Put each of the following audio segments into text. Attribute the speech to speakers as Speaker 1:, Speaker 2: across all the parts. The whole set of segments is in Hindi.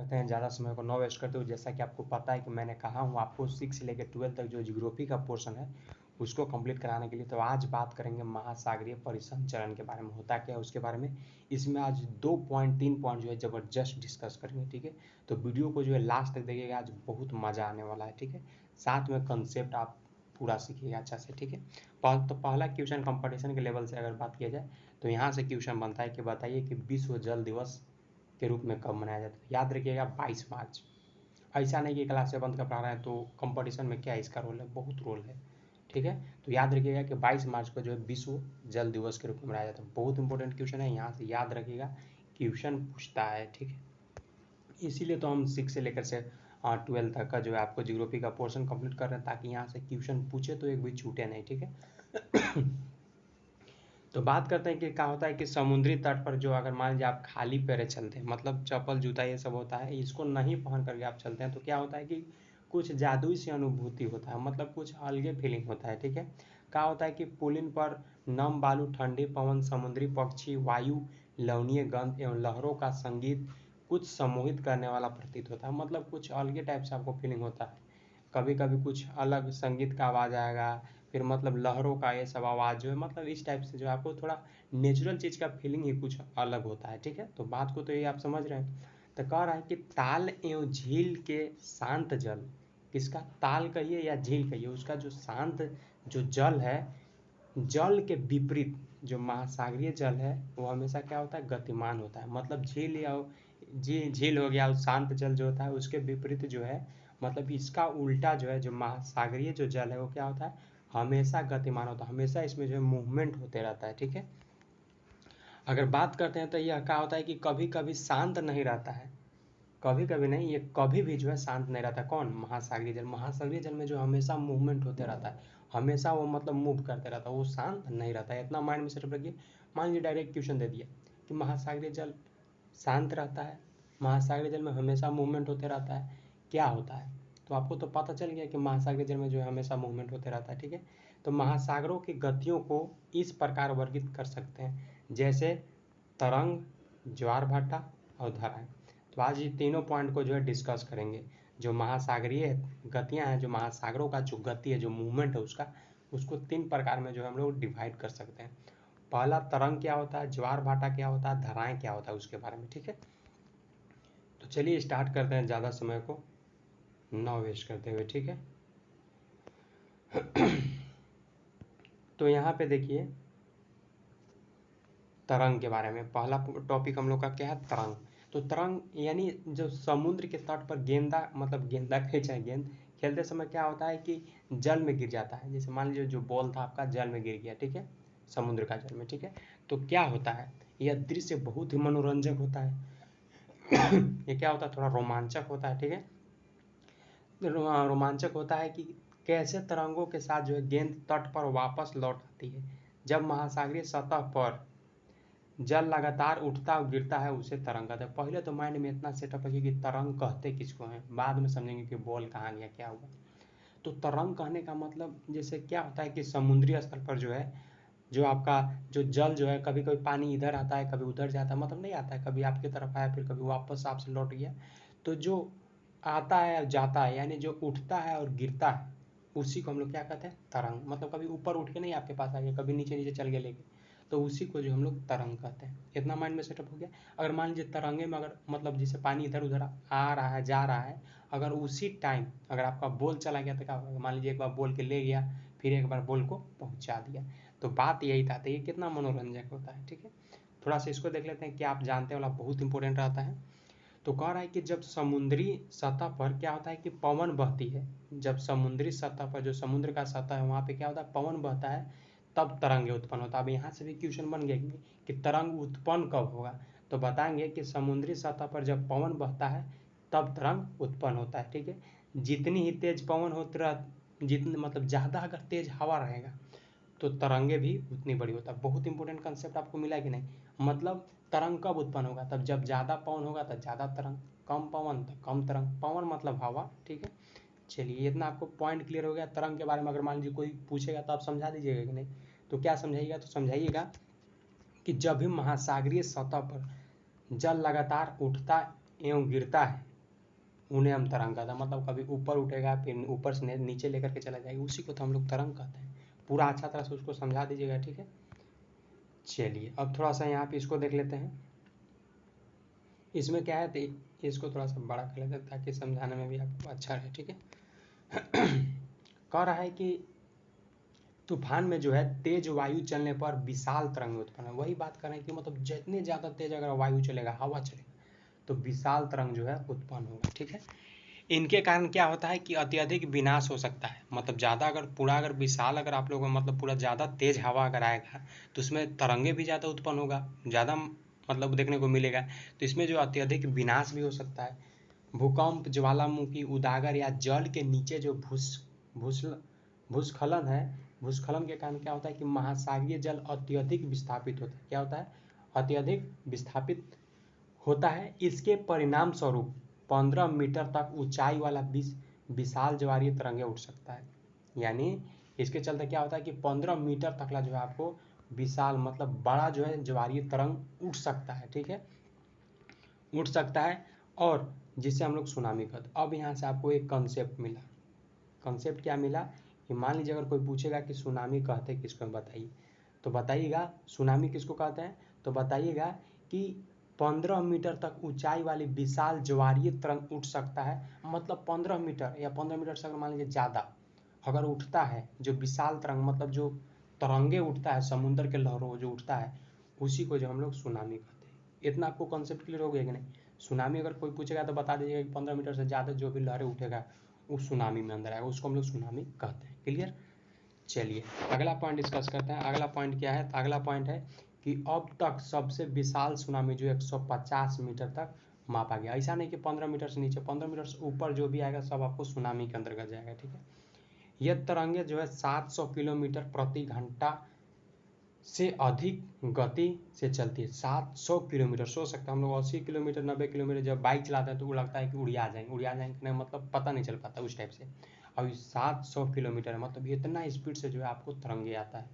Speaker 1: करते हैं, ज़्यादा समय को न वेस्ट करते हुए। जैसा कि आपको पता है कि मैंने कहा हूँ आपको 6 से लेकर 12 तक जो ज्योग्राफी का पोर्शन है उसको कंप्लीट कराने के लिए। तो आज बात करेंगे महासागरीय परिसंचरण के बारे में, होता क्या है उसके बारे में। इसमें आज 3 पॉइंट जो है ज़बरदस्त डिस्कस करेंगे, ठीक है। तो वीडियो को जो है लास्ट तक देखिएगा, आज बहुत मज़ा आने वाला है, ठीक है। साथ में कंसेप्ट आप पूरा सीखिएगा अच्छा से, ठीक है। तो पहला क्वेश्चन कंपटीशन के लेवल से अगर बात किया जाए तो यहाँ से क्वेश्चन बनता है कि बताइए कि विश्व जल दिवस के रूप में कब मनाया जाता है। याद रखिएगा 22 मार्च। ऐसा नहीं कि क्लास 7 का पढ़ा रहे हैं तो कंपटीशन में क्या इसका रोल है, बहुत रोल है, ठीक है। तो याद रखिएगा कि 22 मार्च को जो है विश्व जल दिवस के रूप में मनाया जाता है। बहुत इंपॉर्टेंट क्वेश्चन है, यहाँ से याद रखिएगा, क्वेश्चन पूछता है, ठीक है। इसीलिए तो हम 6 से लेकर से 12 तक का जो है आपको ज्योग्राफी का पोर्शन कंप्लीट कर रहे हैं, ताकि यहाँ से क्वेश्चन पूछे तो एक भी छूटे नहीं, ठीक है। तो बात करते हैं कि क्या होता है कि समुद्री तट पर जो अगर मान लीजिए आप खाली पैरे चलते हैं, मतलब चप्पल जूता ये सब होता है, इसको नहीं पहन करके आप चलते हैं, तो क्या होता है कि कुछ जादुई सी अनुभूति होता है, मतलब कुछ अलगे फीलिंग होता है, ठीक है। क्या होता है कि पुलिन पर नम बालू, ठंडी पवन, समुद्री पक्षी, वायु, लवणीय गंध एवं लहरों का संगीत कुछ सम्मोहित करने वाला प्रतीत होता है, मतलब कुछ अलगे टाइप से आपको फीलिंग होता है। कभी कभी कुछ अलग संगीत का आवाज़ आएगा, फिर मतलब लहरों का ये सब आवाज़ जो है, मतलब इस टाइप से जो है आपको थोड़ा नेचुरल चीज़ का फीलिंग ही कुछ अलग होता है, ठीक है। तो बात को तो ये आप समझ रहे हैं। तो कह रहा है कि ताल एवं झील के शांत जल, किसका ताल कहिए या झील कहिए, उसका जो शांत जो जल है, जल के विपरीत जो महासागरीय जल है वो हमेशा क्या होता है, गतिमान होता है। मतलब झील या झील हो गया, शांत जल जो होता है उसके विपरीत जो है, मतलब इसका उल्टा जो है, जो महासागरीय जो जल है वो क्या होता है, हमेशा गतिमान होता है, हमेशा इसमें जो है मूवमेंट होते रहता है, ठीक है। अगर बात करते हैं तो यह क्या होता है कि कभी कभी शांत नहीं रहता है, कभी कभी नहीं, ये कभी भी जो है शांत नहीं रहता। कौन? महासागरीय जल। महासागरीय जल में जो हमेशा मूवमेंट होते रहता है, हमेशा वो मतलब मूव करते रहता है, वो शांत नहीं रहता है। इतना माइंड में सेटअप रखिए। मान लीजिए डायरेक्ट क्वेश्चन दे दिया कि महासागरीय जल शांत रहता है, महासागरीय जल में हमेशा मूवमेंट होते रहता है, क्या होता है? तो आपको तो पता चल गया कि महासागरीय जल में जो है हमेशा मूवमेंट होते रहता है, ठीक है। तो महासागरों की गतियों को इस प्रकार वर्गीकृत कर सकते हैं, जैसे तरंग, ज्वार भाटा और धाराएं। तो आज ये तीनों पॉइंट को जो है डिस्कस करेंगे। जो महासागरीय गतियां हैं, जो महासागरों का जो गति है, जो मूवमेंट है उसका, उसको 3 प्रकार में जो है हम लोग डिवाइड कर सकते हैं। पहला तरंग क्या होता है, ज्वार भाटा क्या होता है, धाराएं क्या होता है, उसके बारे में, ठीक है। तो चलिए स्टार्ट करते हैं, ज़्यादा समय को न वेस्ट करते हुए, ठीक है। तो यहाँ पे देखिए तरंग के बारे में, पहला टॉपिक हम लोग का क्या है, तरंग। तो तरंग यानी जो समुद्र के तट पर गेंदा, मतलब गेंदा कहे चाहे गेंद खेलते समय क्या होता है कि जल में गिर जाता है। जैसे मान लीजिए जो बॉल था आपका जल में गिर गया, ठीक है, समुद्र का जल में, ठीक है। तो क्या होता है, यह दृश्य बहुत ही मनोरंजक होता है। ये क्या होता है, थोड़ा रोमांचक होता है, ठीक है। रोमांचक होता है कि कैसे तरंगों के साथ जो है गेंद तट पर वापस लौट आती है। जब महासागरीय सतह पर जल लगातार उठता और गिरता है उसे तरंग कहते हैं। पहले तो माइंड में इतना सेटअप है कि तरंग कहते किसको हैं, बाद में समझेंगे कि बॉल कहाँ गया, क्या हुआ। तो तरंग कहने का मतलब जैसे क्या होता है कि समुद्री स्तर पर जो है, जो आपका जो जल जो है, कभी कभी पानी इधर आता है, कभी उधर जाता है, मतलब नहीं आता है, कभी आपकी तरफ आया फिर कभी वापस आपसे लौट गया। तो जो आता है और जाता है, यानी जो उठता है और गिरता है, उसी को हम लोग क्या कहते हैं, तरंग। मतलब कभी ऊपर उठ के नहीं आपके पास आ गया, कभी नीचे नीचे चल गया लेके, तो उसी को जो हम लोग तरंग कहते हैं। इतना माइंड में सेटअप हो गया। अगर मान लीजिए तरंगे में अगर मतलब जैसे पानी इधर उधर आ रहा है, जा रहा है, अगर उसी टाइम अगर आपका बॉल चला गया तो क्या होगा, मान लीजिए एक बार बॉल के ले गया, फिर एक बार बॉल को पहुंचा दिया, तो बात यही था। तो ये कितना मनोरंजक होता है, ठीक है। थोड़ा सा इसको देख लेते हैं, क्या आप जानते वाला बहुत इंपॉर्टेंट रहता है। तो कह रहा है कि जब समुद्री सतह पर क्या होता है कि पवन बहती है, जब समुद्री सतह पर जो समुद्र का सतह है वहाँ पे क्या होता है, पवन बहता है, तब तरंगे उत्पन्न होता है। अब यहाँ से भी क्वेश्चन बन गया कि तरंग उत्पन्न कब होगा, तो बताएंगे कि समुद्री सतह पर जब पवन बहता है तब तरंग उत्पन्न होता है, ठीक है। जितनी ही तेज पवन होता, जितनी मतलब ज़्यादा अगर तेज हवा रहेगा तो तरंगे भी उतनी बड़ी होता है। बहुत इंपॉर्टेंट कंसेप्ट आपको मिला कि नहीं। मतलब तरंग कब उत्पन्न होगा, तब जब ज़्यादा पवन होगा तब ज़्यादा तरंग, कम पवन तो कम तरंग। पवन मतलब हवा, ठीक है। चलिए इतना आपको पॉइंट क्लियर हो गया तरंग के बारे में। अगर मान लीजिए कोई पूछेगा तो आप समझा दीजिएगा कि नहीं, तो क्या समझाइएगा, तो समझाइएगा कि जब भी महासागरीय सतह पर जल लगातार उठता एवं गिरता है, उन्हें हम तरंग कहते हैं। मतलब कभी ऊपर उठेगा फिर ऊपर से नीचे लेकर के चला जाएगा, उसी को तो हम लोग तरंग कहते हैं। पूरा अच्छा तरह से उसको समझा दीजिएगा, ठीक है। चलिए अब थोड़ा सा यहाँ पे इसको देख लेते हैं। इसमें क्या है, तो इसको थोड़ा सा बड़ा कर लेते हैं ताकि समझाने में भी आपको अच्छा रहे, ठीक है। कह रहा है कि तूफान में जो है तेज वायु चलने पर विशाल तरंग उत्पन्न है। वही बात कर रहे हैं कि मतलब जितने ज़्यादा तेज अगर वायु चलेगा, हवा चलेगा, तो विशाल तरंग जो है उत्पन्न होगा, ठीक है। इनके कारण क्या होता है कि अत्यधिक विनाश हो सकता है। मतलब ज़्यादा अगर पूरा अगर विशाल अगर आप लोगों मतलब पूरा ज़्यादा तेज हवा अगर आएगा तो उसमें तरंगे भी ज़्यादा उत्पन्न होगा, ज़्यादा मतलब देखने को मिलेगा। तो इसमें जो अत्यधिक विनाश भी हो सकता है। भूकंप, ज्वालामुखी, उदागर या जल के नीचे जो भूस्खलन है, भूस्खलन के कारण क्या होता है कि महासागरीय जल अत्यधिक विस्थापित होता है। क्या होता है? अत्यधिक विस्थापित होता है। इसके परिणाम स्वरूप 15 मीटर तक ऊंचाई वाला विशाल ज्वारीय तरंगे उठ सकता है। यानी इसके चलते क्या होता है कि 15 मीटर तक जो है आपको विशाल मतलब बड़ा जो है ज्वारीय तरंग उठ सकता है, ठीक है, उठ सकता है। और जिससे हम लोग सुनामी कहते। अब यहाँ से आपको एक कंसेप्ट मिला। कंसेप्ट क्या मिला कि मान लीजिए अगर कोई पूछेगा कि सुनामी कहते किसको, बताइए, तो बताइएगा सुनामी किसको कहते हैं, तो बताइएगा कि 15 मीटर तक ऊंचाई वाली विशाल ज्वारीय तरंग उठ सकता है। मतलब 15 मीटर या 15 मीटर से अगर मान लीजिए ज़्यादा अगर उठता है जो विशाल तरंग, मतलब जो तरंगे उठता है समुद्र के लहरों जो उठता है, उसी को जो हम लोग सुनामी कहते हैं। इतना आपको कॉन्सेप्ट क्लियर हो गया कि नहीं? सुनामी अगर कोई पूछेगा तो बता दीजिएगा कि 15 मीटर से ज़्यादा जो भी लहरें उठेगा उस सुनामी में अंदर आएगा, उसको हम लोग सुनामी कहते हैं। क्लियर? चलिए अगला पॉइंट डिस्कस करते हैं। अगला पॉइंट क्या है? तो अगला पॉइंट है कि अब तक सबसे विशाल सुनामी जो 150 मीटर तक मापा गया। ऐसा नहीं कि 15 मीटर से नीचे, 15 मीटर से ऊपर जो भी आएगा सब आपको सुनामी के अंतर्गत जाएगा, ठीक है। यह तरंगे जो है 700 किलोमीटर प्रति घंटा से अधिक गति से चलती है। 700 किलोमीटर, सोच सकते हैं हम लोग 80 किलोमीटर 90 किलोमीटर जब बाइक चलाते हैं तो वो लगता है कि उड़िया जाएंगे नहीं, मतलब पता नहीं चल पाता उस टाइप से। अब 700 किलोमीटर मतलब इतना स्पीड से जो है आपको तरंगे आता है।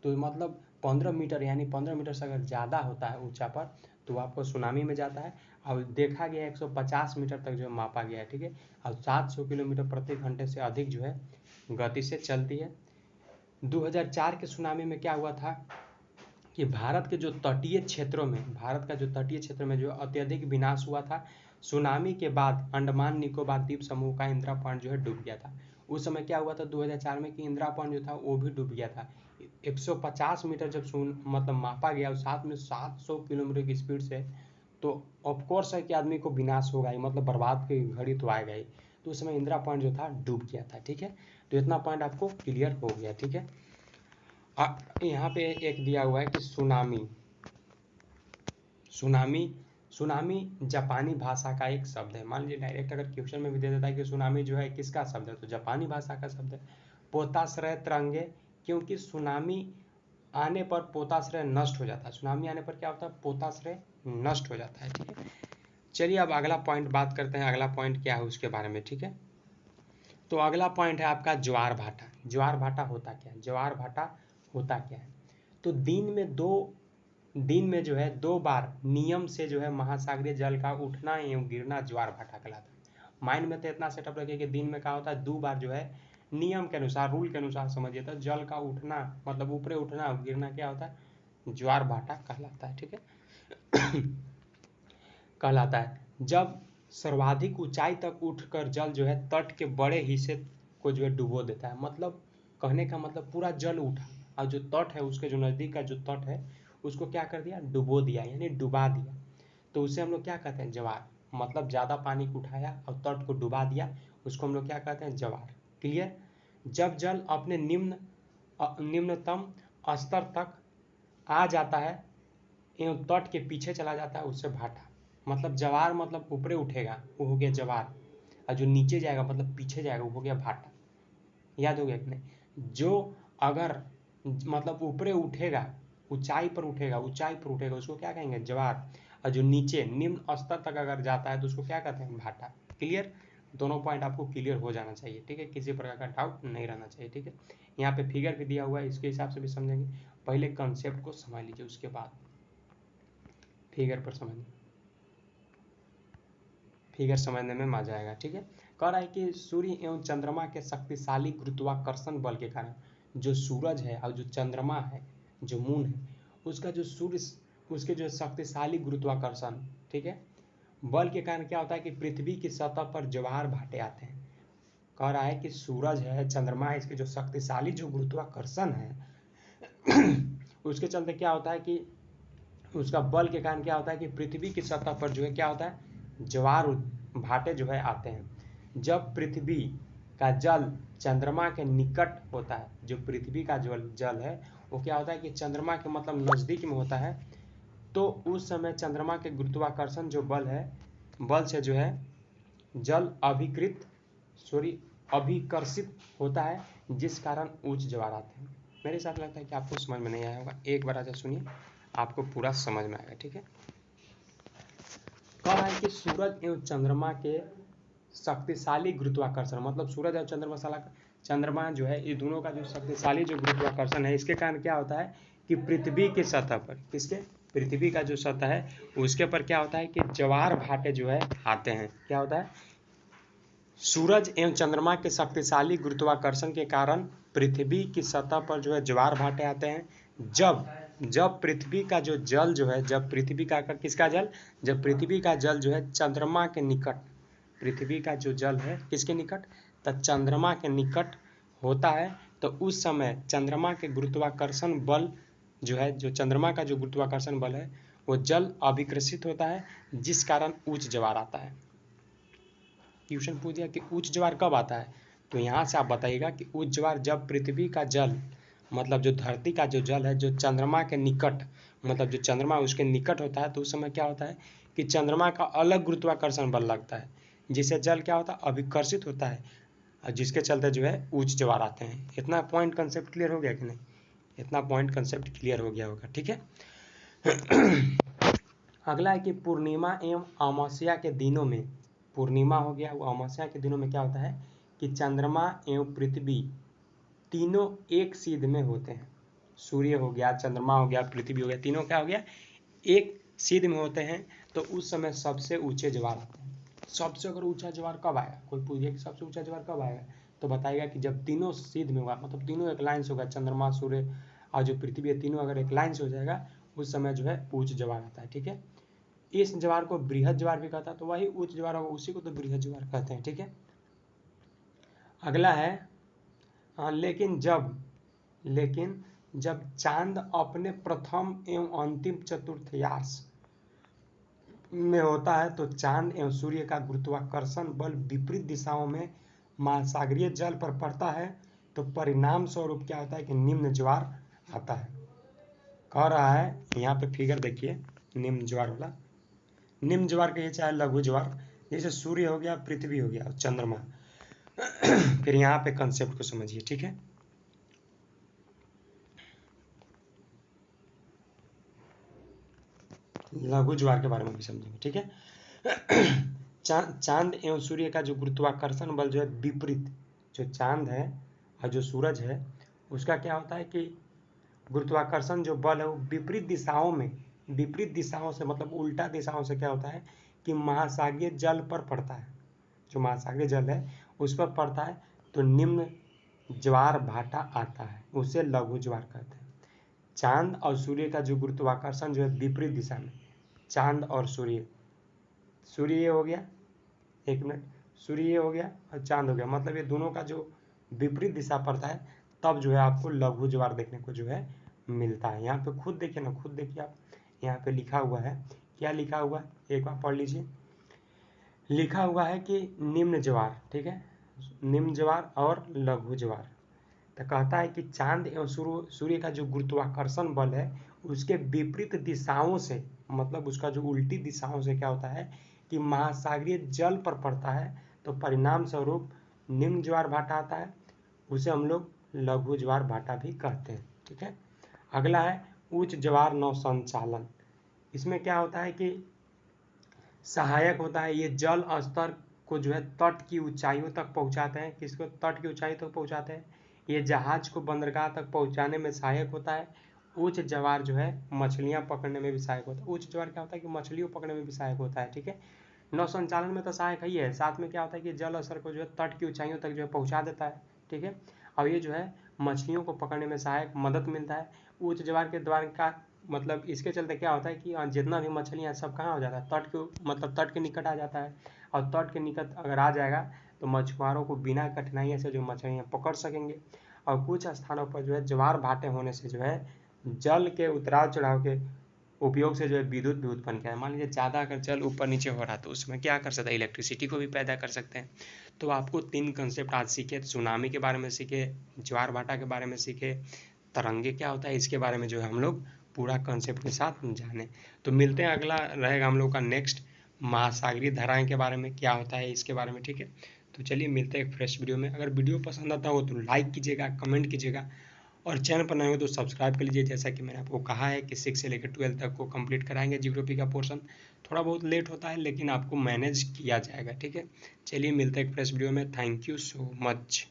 Speaker 1: तो मतलब 15 मीटर यानी 15 मीटर से अगर ज़्यादा होता है ऊंचा पर तो आपको सुनामी में जाता है। और देखा गया 150 मीटर तक जो है मापा गया है, ठीक है। और 700 किलोमीटर प्रति घंटे से अधिक जो है गति से चलती है। 2004 के सुनामी में क्या हुआ था कि भारत के जो तटीय क्षेत्रों में, भारत का जो तटीय क्षेत्र में जो अत्यधिक विनाश हुआ था। सुनामी के बाद अंडमान निकोबार द्वीप समूह का इंदिरा पॉइंट जो है डूब गया था। उस समय क्या हुआ था 2004 में कि इंदिरा पॉइंट जो था वो भी डूब गया था। 150 मीटर जब मतलब मापा गया और साथ में 700 किलोमीटर की स्पीड से, तो ऑफकोर्स है कि आदमी को विनाश होगा ही, मतलब बर्बाद की घड़ी तो आएगा ही। तो उस समय इंदिरा पॉइंट जो था डूब गया था, ठीक है। तो इतना पॉइंट आपको क्लियर हो गया, ठीक है। यहाँ पे एक दिया हुआ है कि सुनामी, सुनामी सुनामी जापानी भाषा का एक शब्द है। मान लीजिए डायरेक्ट अगर क्वेश्चन में भी दे देता है कि सुनामी जो है किसका शब्द है, तो जापानी भाषा का शब्द है। पोताश्रय तरंगे, क्योंकि सुनामी आने पर पोताश्रय नष्ट हो जाता है। सुनामी आने पर क्या होता है? पोताश्रय नष्ट हो जाता है, ठीक है। चलिए अब अगला पॉइंट बात करते हैं। अगला पॉइंट क्या है उसके बारे में, ठीक है। तो अगला पॉइंट है आपका ज्वार भाटा। ज्वार भाटा होता क्या है? ज्वार भाटा होता क्या है? तो दिन में जो है 2 बार नियम से जो है महासागरीय जल का उठना एवं गिरना ज्वार भाटा कहलाता है। माइंड में तो इतना सेटअप रखिए कि दिन में क्या होता है 2 बार जो है नियम के अनुसार, रूल के अनुसार समझिए, तो जल का उठना मतलब ऊपरे उठना और गिरना क्या होता है? ज्वार भाटा कहलाता है, ठीक है। कहलाता है जब सर्वाधिक ऊंचाई तक उठकर जल जो है तट के बड़े हिस्से को जो है डुबो देता है। मतलब कहने का मतलब पूरा जल उठा और जो तट है उसके जो नज़दीक का जो तट है उसको क्या कर दिया? डुबो दिया, यानी डुबा दिया। तो उसे हम लोग क्या कहते हैं? ज्वार। मतलब ज़्यादा पानी को उठाया और तट को डुबा दिया, उसको हम लोग क्या कहते हैं? ज्वार। क्लियर? जब जल अपने निम्नतम स्तर तक आ जाता है एवं तट के पीछे चला जाता है, उससे भाटा। मतलब ज्वार मतलब ऊपरे उठेगा वो हो गया ज्वार, और जो नीचे जाएगा मतलब पीछे जाएगा वो हो गया भाटा। याद हो गया कि नहीं? जो अगर मतलब ऊपरे उठेगा, ऊंचाई पर उठेगा, उसको क्या कहेंगे? ज्वार। और जो नीचे निम्न स्तर तक अगर जाता है तो उसको क्या कहते हैं? भाटा। क्लियर? दोनों पॉइंट आपको क्लियर हो जाना चाहिए, ठीक है। किसी प्रकार का डाउट नहीं रहना चाहिए, ठीक है। यहाँ पे फिगर भी दिया हुआ है, इसके हिसाब से भी समझेंगे। पहले कंसेप्ट को समझ लीजिए, उसके बाद फिगर पर समझिए। फिगर समझने में मजा आएगा। ठीक है, कह रहा है कि सूर्य एवं चंद्रमा के शक्तिशाली गुरुत्वाकर्षण बल के कारण जो सूरज है और जो चंद्रमा है, जो मून है, उसका जो सूर्य उसके जो शक्तिशाली गुरुत्वाकर्षण, ठीक है, बल के कारण क्या होता है कि पृथ्वी की सतह पर ज्वार भाटे आते हैं। कह रहा है कि सूरज है, चंद्रमा है, इसके जो शक्तिशाली जो गुरुत्वाकर्षण है उसके चलते क्या होता है कि उसका बल के कारण क्या होता है कि पृथ्वी की सतह पर जो है क्या होता है, ज्वार भाटे जो है आते हैं। जब पृथ्वी का जल चंद्रमा के निकट होता है, जो पृथ्वी का जो जल है वो क्या होता है कि चंद्रमा के मतलब नज़दीक में होता है, तो उस समय चंद्रमा के गुरुत्वाकर्षण जो बल है, बल से जो है जल अभिकर्षित होता है, जिस कारण उच्च ज्वार आते हैं। मेरे साथ लगता है कि आपको समझ में नहीं आया होगा, एक बार आजा सुनिए, आपको पूरा समझ में आएगा। ठीक है, कह रहा है कि सूरज एवं चंद्रमा के शक्तिशाली गुरुत्वाकर्षण, मतलब सूरज और चंद्रमा जो है, ये दोनों का जो शक्तिशाली जो गुरुत्वाकर्षण है, इसके कारण क्या होता है कि पृथ्वी की सतह पर, किसके, पृथ्वी का जो सतह है उसके पर क्या होता है कि ज्वार भाटे जो है आते हैं। क्या होता है, सूरज एवं चंद्रमा के शक्तिशाली गुरुत्वाकर्षण के कारण पृथ्वी की सतह पर जो है ज्वार भाटे आते हैं। जब पृथ्वी का जो जल जो है, जब पृथ्वी का किसका जल, जब पृथ्वी का जल जो है चंद्रमा के निकट, पृथ्वी का जो जल है किसके निकट, तो चंद्रमा के निकट होता है, तो उस समय चंद्रमा के गुरुत्वाकर्षण बल जो है, जो चंद्रमा का जो गुरुत्वाकर्षण बल है वो जल अभिकर्षित होता है, जिस कारण उच्च ज्वार आता है। क्वेश्चन पूछ दिया कि उच्च ज्वार कब आता है, तो यहाँ से आप बताइएगा कि उच्च ज्वार जब पृथ्वी का जल, मतलब जो धरती का जो जल है, जो चंद्रमा के निकट, मतलब जो चंद्रमा उसके निकट होता है, तो उस समय क्या होता है कि चंद्रमा का अलग गुरुत्वाकर्षण बल लगता है, जिससे जल क्या होता है, अभिकर्षित होता है, और जिसके चलते जो है उच्च ज्वार आते हैं। इतना पॉइंट कंसेप्ट क्लियर हो गया कि नहीं, इतना पॉइंट कंसेप्ट क्लियर हो गया होगा। ठीक है, अगला है कि पूर्णिमा एवं अमावस्या के दिनों में, पूर्णिमा हो गया, वो अमावस्या के दिनों में क्या होता है कि चंद्रमा एवं पृथ्वी तीनों एक सीध में होते हैं। सूर्य हो गया, चंद्रमा हो गया, पृथ्वी हो गया, तीनों क्या हो गया, एक सीध में होते हैं, तो उस समय सबसे ऊंचे ज्वार आते हैं। सबसे अगर ऊंचा ज्वार कब आएगा, कोई पूछे कि सबसे ऊंचा ज्वार कब आएगा, तो बताएगा कि जब तीनों सीध में होगा, मतलब तीनों एक लाइन से होगा, चंद्रमा, सूर्य और जो पृथ्वी है, तीनों अगर एक लाइन से हो जाएगा, उस समय जो है उच्च ज्वार आता है। ठीक है, इस ज्वार को बृहद ज्वार भी कहता है, तो वही उच्च ज्वार होगा, उसी को तो बृहद ज्वार कहते हैं। ठीक है, अगला है लेकिन जब चांद अपने प्रथम एवं अंतिम चतुर्थांश में होता है, तो चांद एवं सूर्य का गुरुत्वाकर्षण बल विपरीत दिशाओं में महासागरीय जल पर पड़ता है, तो परिणाम स्वरूप क्या होता है कि निम्न ज्वार आता है। कह रहा है, यहाँ पे फिगर देखिए, निम्न ज्वार वाला, निम्न ज्वार कहिए चाहे लघु ज्वार, जैसे सूर्य हो गया, पृथ्वी हो गया और चंद्रमा। फिर यहाँ पे कंसेप्ट को समझिए। ठीक है, लघु ज्वार के बारे में भी समझेंगे। ठीक है, चांद एवं सूर्य का जो गुरुत्वाकर्षण बल जो है विपरीत, जो चांद है और जो सूरज है उसका क्या होता है कि गुरुत्वाकर्षण जो बल है वो विपरीत दिशाओं में, विपरीत दिशाओं से मतलब उल्टा दिशाओं से क्या होता है कि महासागरीय जल पर पड़ता है, जो महासागरीय जल है उस पर पड़ता है, तो निम्न ज्वार भाटा आता है, उसे लघु ज्वार कहते हैं। चांद और सूर्य का जो गुरुत्वाकर्षण जो है विपरीत दिशा में, चांद और सूर्य, सूर्य ये हो गया, एक मिनट, सूर्य ये हो गया और चांद हो गया, मतलब ये दोनों का जो विपरीत दिशा पड़ता है, तब जो है आपको लघु ज्वार देखने को जो है मिलता है। यहाँ पे खुद देखिए ना, खुद देखिए आप, यहाँ पे लिखा हुआ है, क्या लिखा हुआ है, एक बार पढ़ लीजिए, लिखा हुआ है कि निम्न ज्वार। ठीक है, निम्न ज्वार और लघु ज्वार, तो कहता है कि चांद एवं सूर्य का जो गुरुत्वाकर्षण बल है उसके विपरीत दिशाओं से, मतलब उसका जो उल्टी दिशाओं से क्या होता है कि महासागरीय जल पर पड़ता है, तो परिणाम स्वरूप निम्न ज्वार भाटा आता है, उसे हम लोग लघु ज्वार भाटा भी कहते हैं। ठीक है, अगला है उच्च ज्वार नौ संचालन। इसमें क्या होता है कि सहायक होता है, ये जल स्तर को जो है तट की ऊंचाइयों तक पहुंचाते हैं। किसको तट की ऊंचाई तक पहुंचाते हैं, ये जहाज को बंदरगाह तक पहुंचाने में सहायक होता है। उच्च ज्वार जो है मछलियां पकड़ने में भी सहायक होता है। उच्च ज्वार क्या होता है कि मछलियों पकड़ने में भी सहायक होता है। ठीक है, नौ संचालन में तो सहायक ही है, साथ में क्या होता है कि जल स्तर को जो है तट की ऊंचाइयों तक जो है पहुंचा देता है, ठीक है। और ये जो है मछलियों को पकड़ने में सहायक मदद मिलता है। उच्च ज्वार के द्वारा का मतलब इसके चलते क्या होता है कि जितना भी मछलियाँ सब कहाँ हो जाता है, तट के मतलब तट के निकट आ जाता है। और तट के निकट अगर आ जाएगा तो मछुआरों को बिना कठिनाइयों से जो मछलियाँ पकड़ सकेंगे। और कुछ स्थानों पर जो है ज्वार भाटे होने से जो है जल के उतार चढ़ाव के उपयोग से जो है विद्युत भी उत्पन्न किया है। मान लीजिए ज़्यादा अगर जल ऊपर नीचे हो रहा है तो उसमें क्या कर सकते हैं, इलेक्ट्रिसिटी को भी पैदा कर सकते हैं। तो आपको 3 कंसेप्ट आज सीखे, सुनामी के बारे में सीखे, ज्वार भाटा के बारे में सीखे, तरंगे क्या होता है इसके बारे में जो है हम लोग पूरा कंसेप्ट के साथ जाने। तो मिलते हैं, अगला रहेगा हम लोग का नेक्स्ट महासागरीय धाराएं के बारे में क्या होता है इसके बारे में, ठीक है। तो चलिए मिलते हैं एक फ्रेश वीडियो में। अगर वीडियो पसंद आता हो तो लाइक कीजिएगा, कमेंट कीजिएगा, और चैनल पर नए हो तो सब्सक्राइब कर लीजिए। जैसा कि मैंने आपको कहा है कि 6 से लेकर 12 तक को कंप्लीट कराएंगे जियोग्राफी का पोर्शन। थोड़ा बहुत लेट होता है लेकिन आपको मैनेज किया जाएगा, ठीक है। चलिए मिलते हैं एक फ्रेश वीडियो में। Thank you so much.